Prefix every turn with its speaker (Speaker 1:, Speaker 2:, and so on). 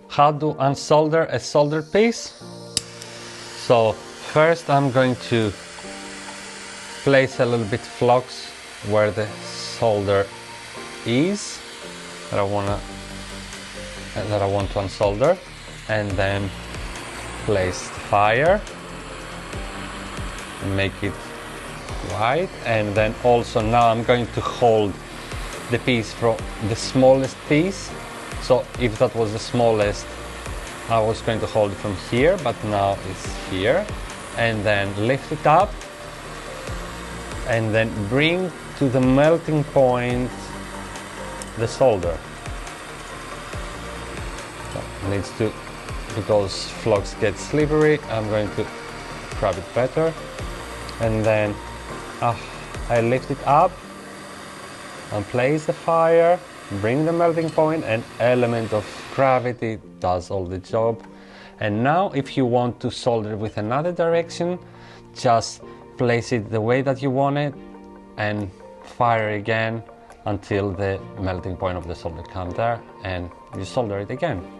Speaker 1: how to unsolder a soldered piece. So first I'm going to place a little bit flux where the solder is that I want to unsolder, and then place the fire and make it white. And then also now I'm going to hold the piece from the smallest piece. So if that was the smallest, I was going to hold it from here, but now it's here. And then lift it up and then bring to the melting point the solder. So it needs to, because flux gets slippery, I'm going to grab it better. And then I lift it up and place the fire, bring the melting point, and element of gravity does all the job. And now if you want to solder with another direction, just place it the way that you want it and fire again until the melting point of the solder comes there, and you solder it again.